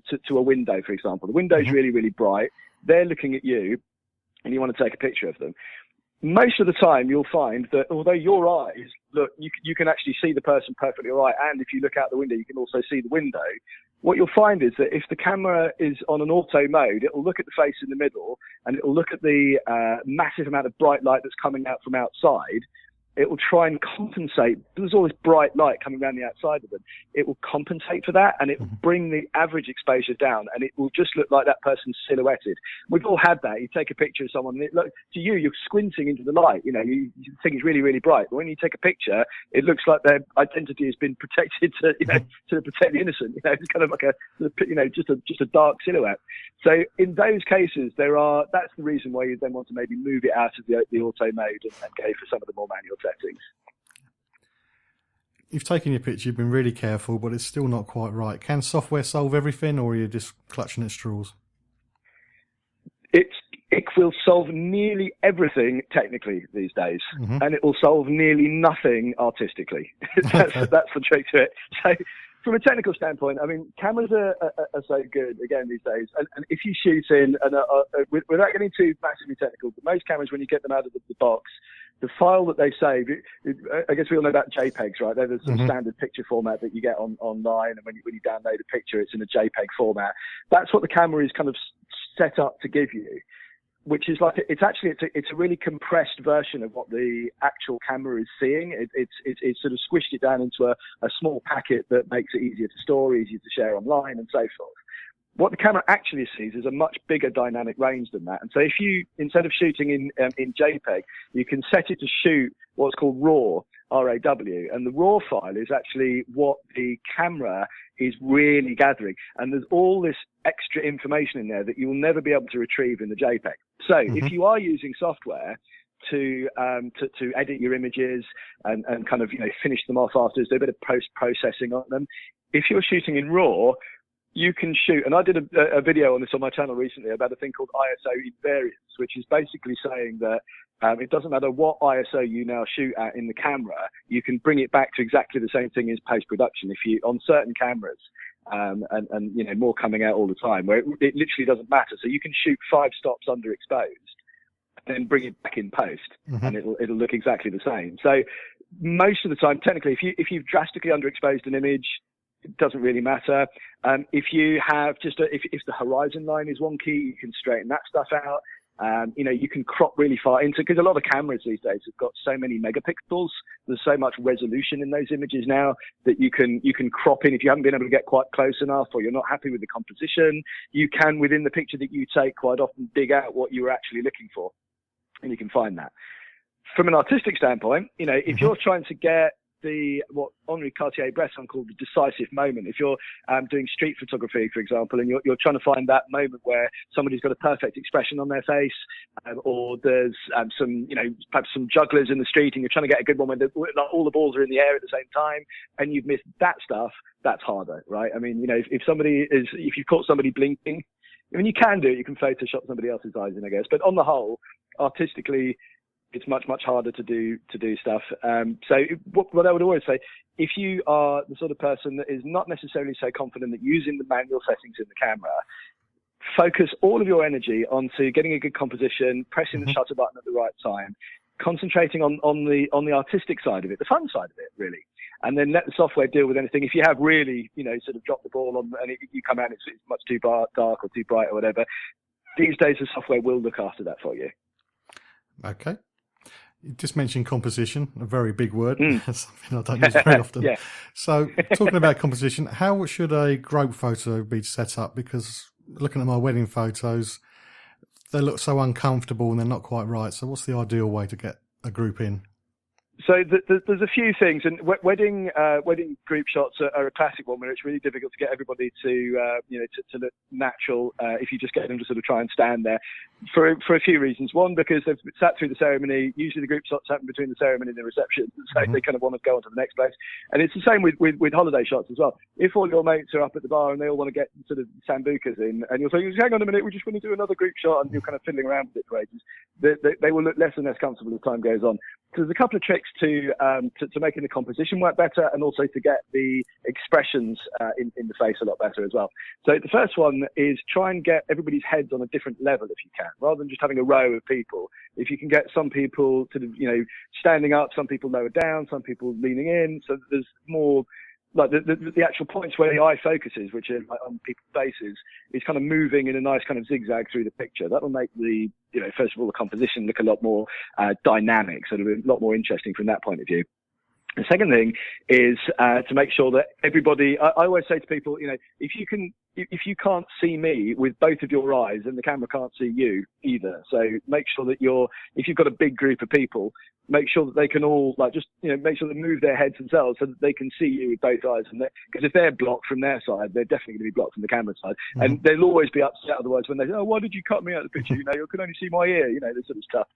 to a window, for example. The window's really, really bright. They're looking at you, and you want to take a picture of them. Most of the time, you'll find that although your eyes look, you can actually see the person perfectly all right, and if you look out the window, you can also see the window. What you'll find is that if the camera is on an auto mode, it will look at the face in the middle, and it will look at the massive amount of bright light that's coming out from outside. It will try and compensate. There's all this bright light coming around the outside of them. It will compensate for that, and it will bring the average exposure down, and it will just look like that person's silhouetted. We've all had that. You take a picture of someone, and it look to you, you're squinting into the light. You know, you think it's really, really bright. But when you take a picture, it looks like their identity has been protected to, to protect the innocent. You know, it's kind of like just a dark silhouette. So in those cases, that's the reason why you then want to maybe move it out of the auto mode and go for some of the more manual settings. You've taken your picture, you've been really careful, but it's still not quite right. Can software solve everything, or are you just clutching at straws? It will solve nearly everything technically these days, and it will solve nearly nothing artistically. That's the trick to it. So from a technical standpoint, I mean, cameras are so good, again, these days. And if you shoot in, without getting too massively technical, but most cameras, when you get them out of the box, the file that they save, I guess we all know about JPEGs, right? They're the sort of standard picture format that you get online, and when you download a picture, it's in a JPEG format. That's what the camera is kind of set up to give you, which is like it's a really compressed version of what the actual camera is seeing. It's sort of squished it down into a small packet that makes it easier to store, easier to share online, and so forth. What the camera actually sees is a much bigger dynamic range than that. And so if you, instead of shooting in JPEG, you can set it to shoot what's called RAW, R-A-W. And the RAW file is actually what the camera is really gathering. And there's all this extra information in there that you will never be able to retrieve in the JPEG. So if you are using software to edit your images and kind of, finish them off afterwards, do a bit of post-processing on them, if you're shooting in RAW, you can shoot, and I did a video on this on my channel recently about a thing called ISO invariance, which is basically saying that it doesn't matter what ISO you now shoot at in the camera, you can bring it back to exactly the same thing as post-production if you on certain cameras, and more coming out all the time, where it literally doesn't matter. So you can shoot 5 stops underexposed, then bring it back in post, and it'll look exactly the same. So most of the time, technically, if you've drastically underexposed an image, it doesn't really matter. If you have if the horizon line is wonky, you can straighten that stuff out. You can crop really far into, because a lot of cameras these days have got so many megapixels. There's so much resolution in those images now that you can crop in. If you haven't been able to get quite close enough, or you're not happy with the composition, you can, within the picture that you take, quite often dig out what you were actually looking for, and you can find that. From an artistic standpoint, if you're trying to get what Henri Cartier-Bresson called the decisive moment. If you're doing street photography, for example, and you're trying to find that moment where somebody's got a perfect expression on their face, or there's perhaps some jugglers in the street, and you're trying to get a good one when all the balls are in the air at the same time, and you've missed that stuff, that's harder, right? I mean, if you caught somebody blinking, I mean, you can do it. You can Photoshop somebody else's eyes in, I guess. But on the whole, artistically, it's much, much harder to do stuff. So what I would always say, if you are the sort of person that is not necessarily so confident that using the manual settings in the camera, focus all of your energy onto getting a good composition, pressing the shutter button at the right time, concentrating on the artistic side of it, the fun side of it, really. And then let the software deal with anything. If you have really, sort of dropped the ball on, and you come out and it's much too dark or too bright or whatever, these days the software will look after that for you. Okay. You just mentioned composition, a very big word, something I don't use very often. Yeah. So talking about composition, how should a group photo be set up? Because looking at my wedding photos, they look so uncomfortable and they're not quite right. So what's the ideal way to get a group in? So there's a few things, and wedding group shots are a classic one where it's really difficult to get everybody to look natural if you just get them to sort of try and stand there for a few reasons. One, because they've sat through the ceremony. Usually the group shots happen between the ceremony and the reception, so they kind of want to go on to the next place. And it's the same with holiday shots as well. If all your mates are up at the bar and they all want to get sort of sambucas in, and you'll say, hang on a minute, we just want to do another group shot, and you're kind of fiddling around with it for ages, they will look less and less comfortable as time goes on. So there's a couple of tricks to making the composition work better, and also to get the expressions in the face a lot better as well. So the first one is try and get everybody's heads on a different level if you can, rather than just having a row of people. If you can get some people to standing up, some people lower down, some people leaning in, so that there's more. Like the actual points where the eye focuses, which are like on people's faces, is kind of moving in a nice kind of zigzag through the picture. That will make the, first of all, the composition look a lot more dynamic, sort of a lot more interesting from that point of view. The second thing is to make sure that everybody. I always say to people, if you can't see me with both of your eyes, then the camera can't see you either. So make sure that if you've got a big group of people, make sure that they can all make sure they move their heads themselves so that they can see you with both eyes. And because if they're blocked from their side, they're definitely going to be blocked from the camera side. Mm-hmm. And they'll always be upset otherwise when they say, "Oh, why did you cut me out of the picture? You can only see my ear." This sort of stuff.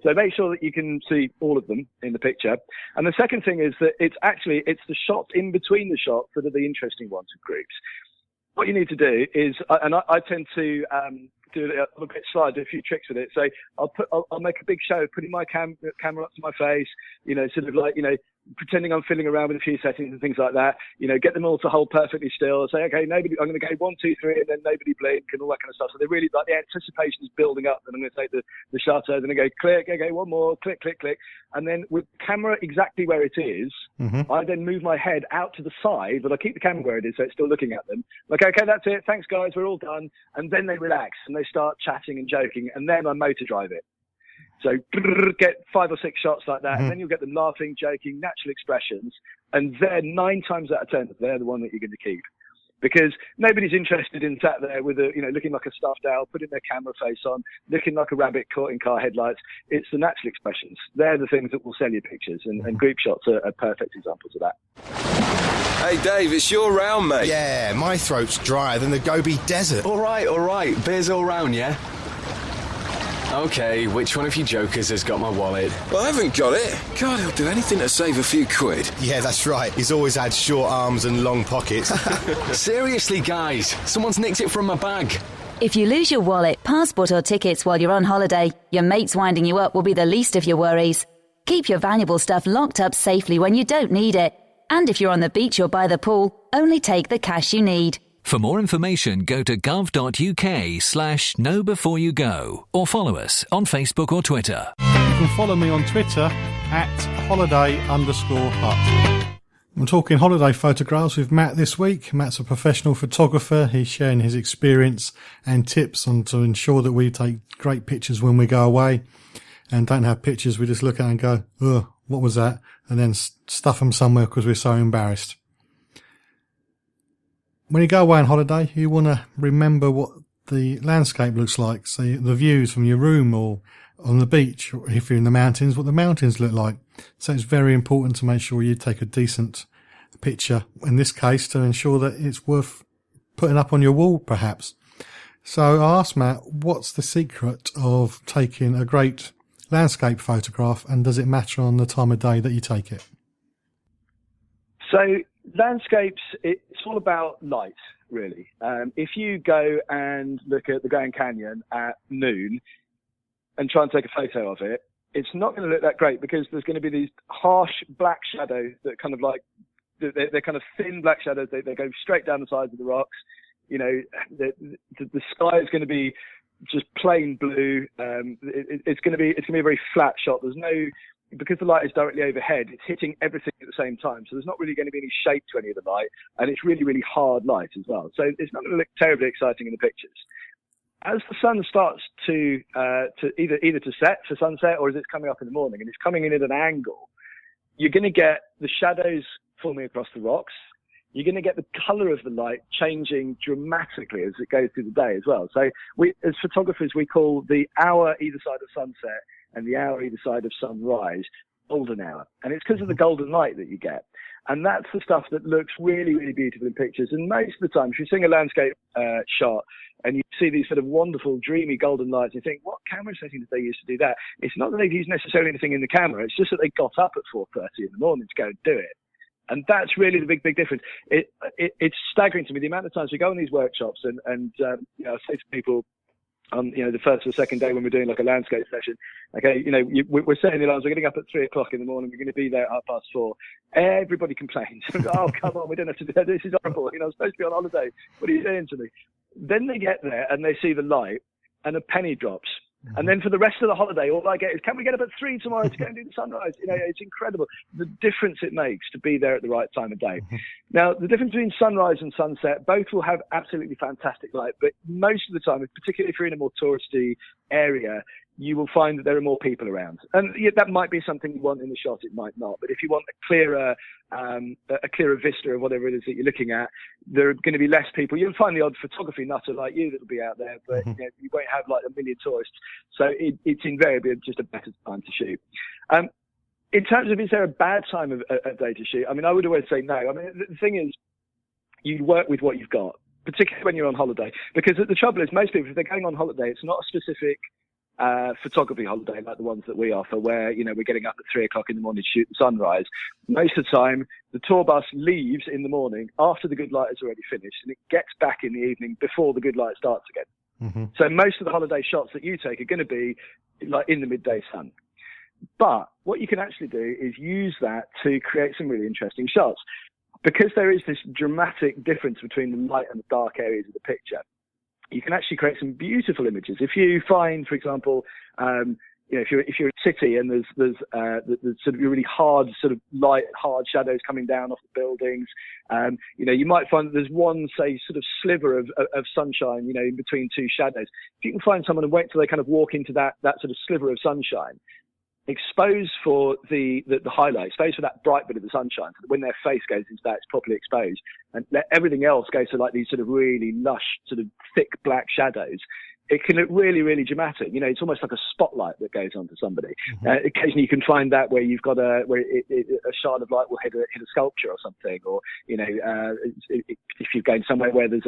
So make sure that you can see all of them in the picture. And the second thing is that it's the shots in between the shots that are the interesting ones with groups. What you need to do is, and I tend to do a little bit slide, do a few tricks with it. So I'll make a big show of putting my camera up to my face, pretending I'm fiddling around with a few settings and things like that. Get them all to hold perfectly still. Say, okay, nobody. I'm going to go 1, 2, 3, and then nobody blink and all that kind of stuff. So they're really like the anticipation is building up. And I'm going to take the shutter, then I go click, okay, one more, click, click, click, and then with camera exactly where it is, mm-hmm. I then move my head out to the side, but I keep the camera where it is, so it's still looking at them. Like, okay, that's it. Thanks, guys. We're all done. And then they relax and they start chatting and joking, and then I motor drive it. So get 5 or 6 shots like that, mm-hmm. and then you'll get them laughing, joking, natural expressions, and then 9 times out of 10, they're the one that you're going to keep. Because nobody's interested in sat there with looking like a stuffed owl, putting their camera face on, looking like a rabbit caught in car headlights. It's the natural expressions. They're the things that will sell you pictures, and group shots are perfect examples of that. Hey Dave, it's your round, mate. Yeah, my throat's drier than the Gobi Desert. All right. Beers all round, yeah? Okay, which one of you jokers has got my wallet? Well, I haven't got it. God, he'll do anything to save a few quid. Yeah, that's right. He's always had short arms and long pockets. Seriously, guys, someone's nicked it from my bag. If you lose your wallet, passport or tickets while you're on holiday, your mates winding you up will be the least of your worries. Keep your valuable stuff locked up safely when you don't need it. And if you're on the beach or by the pool, only take the cash you need. For more information, go to gov.uk/knowbeforeyougo or follow us on Facebook or Twitter. You can follow me on Twitter @holiday_hut. I'm talking holiday photographs with Matt this week. Matt's a professional photographer. He's sharing his experience and tips on to ensure that we take great pictures when we go away and don't have pictures we just look at and go, "Ugh, what was that?" and then stuff them somewhere because we're so embarrassed. When you go away on holiday, you want to remember what the landscape looks like. So the views from your room or on the beach, or if you're in the mountains, what the mountains look like. So it's very important to make sure you take a decent picture, in this case, to ensure that it's worth putting up on your wall, perhaps. So I asked Matt, what's the secret of taking a great landscape photograph, and does it matter on the time of day that you take it? So landscapes, it's all about light, really. If you go and look at the Grand Canyon at noon and try and take a photo of it, it's not going to look that great because there's going to be these harsh black shadows that kind of like, they're kind of thin black shadows. They go straight down the sides of the rocks. The sky is going to be just plain blue. It's going to be a very flat shot. There's no, because the light is directly overhead, it's hitting everything at the same time. So there's not really going to be any shape to any of the light, and it's really, really hard light as well. So it's not going to look terribly exciting in the pictures. As the sun starts to either to set for sunset, or as it's coming up in the morning and it's coming in at an angle, you're going to get the shadows forming across the rocks. You're going to get the color of the light changing dramatically as it goes through the day as well. So we, as photographers, we call the hour either side of sunset and the hour either side of sunrise golden hour. And it's because of the golden light that you get. And that's the stuff that looks really, really beautiful in pictures. And most of the time, if you're seeing a landscape shot and you see these sort of wonderful, dreamy golden lights, you think, what camera setting did they use to do that? It's not that they've used necessarily anything in the camera. It's just that they got up at 4:30 in the morning to go and do it. And that's really the big difference. It's staggering to me the amount of times we go on these workshops and I say to people, the first or second day when we're doing like a landscape session. Okay, we're setting the alarms. We're getting up at 3 o'clock in the morning. We're going to be there at 4:30. Everybody complains. Oh, come on, we don't have to do that. This is horrible. I'm supposed to be on holiday. What are you doing to me? Then they get there and they see the light, and a penny drops. And then for the rest of the holiday, all I get is, can we get up at 3 tomorrow to go and do the sunrise? It's incredible. The difference it makes to be there at the right time of day. Now, the difference between sunrise and sunset, both will have absolutely fantastic light, but most of the time, particularly if you're in a more touristy area, you will find that there are more people around. And that might be something you want in the shot, it might not. But if you want a clearer vista of whatever it is that you're looking at, there are going to be less people. You'll find the odd photography nutter like you that'll be out there, but you won't have like a million tourists. So it's invariably just a better time to shoot. In terms of, is there a bad time of day to shoot? I mean, I would always say no. I mean, the thing is, you work with what you've got, particularly when you're on holiday. Because the trouble is, most people, if they're going on holiday, it's not a specific photography holiday like the ones that we offer, where we're getting up at 3 o'clock in the morning to shoot the sunrise. Most of the time, the tour bus leaves in the morning after the good light is already finished, and it gets back in the evening before the good light starts again. So most of the holiday shots that you take are going to be like in the midday sun. But what you can actually do is use that to create some really interesting shots, because there is this dramatic difference between the light and the dark areas of the picture. You can actually create some beautiful images. If you find, for example, if you're in a city and there's sort of really hard sort of light, hard shadows coming down off the buildings, you might find that there's one, say, sort of sliver of sunshine, in between two shadows. If you can find someone and wait till they kind of walk into that sort of sliver of sunshine, expose for the highlight, expose for that bright bit of the sunshine, so that when their face goes into that, it's properly exposed, and let everything else go to like these sort of really lush, sort of thick black shadows. It can look really, really dramatic. It's almost like a spotlight that goes onto somebody. Occasionally you can find that where you've got a shard of light will hit a sculpture or something, or, if you're going somewhere where there's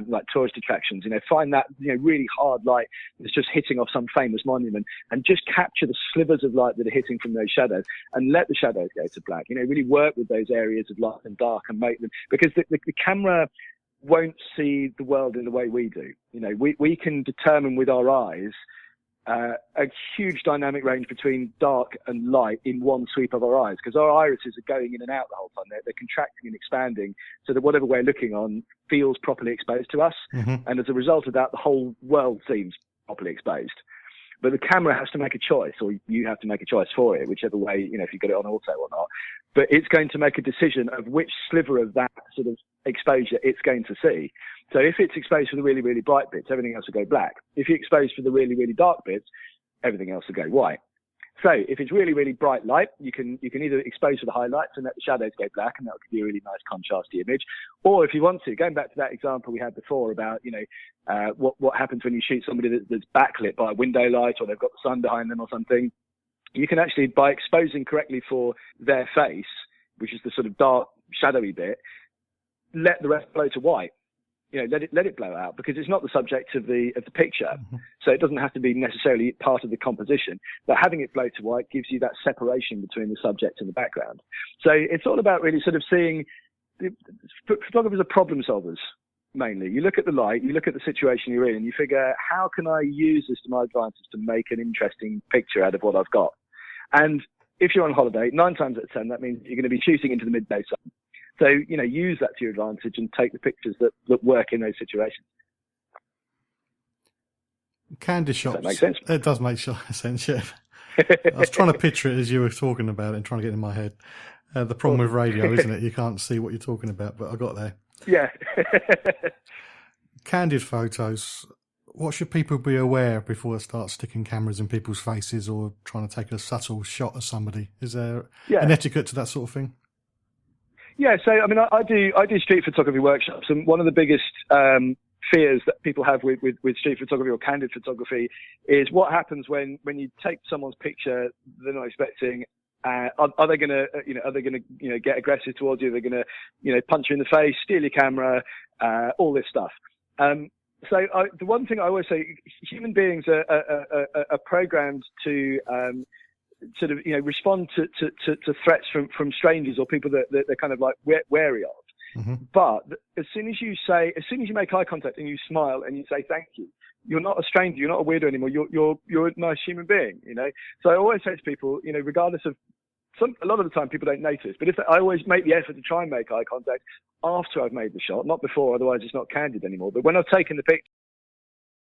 like tourist attractions, find that, really hard light that's just hitting off some famous monument, and just capture the slivers of light that are hitting from those shadows and let the shadows go to black. Really work with those areas of light and dark and make them, because the camera won't see the world in the way we do. We can determine with our eyes a huge dynamic range between dark and light in one sweep of our eyes, because our irises are going in and out the whole time. They're contracting and expanding so that whatever we're looking on feels properly exposed to us. And as a result of that, the whole world seems properly exposed. But the camera has to make a choice, or you have to make a choice for it, whichever way, if you've got it on auto or not. But it's going to make a decision of which sliver of that sort of exposure it's going to see. So if it's exposed for the really, really bright bits, everything else will go black. If you're exposed for the really, really dark bits, everything else will go white. So if it's really, really bright light, you can either expose for the highlights and let the shadows go black, and that will give you a really nice contrasty image. Or if you want to, going back to that example we had before about, what happens when you shoot somebody that's backlit by a window light, or they've got the sun behind them or something, you can actually, by exposing correctly for their face, which is the sort of dark, shadowy bit, let the rest blow to white. Let it blow out, because it's not the subject of the picture. So it doesn't have to be necessarily part of the composition, but having it blow to white gives you that separation between the subject and the background. So it's all about really sort of seeing, photographers are problem solvers mainly. You look at the light, you look at the situation you're in, and you figure, how can I use this to my advantage to make an interesting picture out of what I've got? And if you're on holiday, 9 times out of 10, that means you're going to be shooting into the midday sun. So, use that to your advantage and take the pictures that work in those situations. Candid shots. Does that make sense? It does make sense, yeah. I was trying to picture it as you were talking about it and trying to get it in my head. The problem with radio, isn't it? You can't see what you're talking about, but I got there. Yeah. Candid photos. What should people be aware of before they start sticking cameras in people's faces or trying to take a subtle shot of somebody? Is there an etiquette to that sort of thing? Yeah, so I mean, I do street photography workshops, and one of the biggest fears that people have with street photography or candid photography is what happens when you take someone's picture they're not expecting. Are they going to get aggressive towards you? They're going to punch you in the face, steal your camera, all this stuff. So the one thing I always say, human beings are programmed to sort of respond to threats from strangers or people that they're kind of like wary of. But as soon as you make eye contact and you smile and you say thank you, you're not a stranger, you're not a weirdo anymore. You're a nice human being, you know. So I always say to people, you know, regardless of a lot of the time people don't notice, but I always make the effort to try and make eye contact after I've made the shot, not before, otherwise it's not candid anymore. But when I've taken the picture,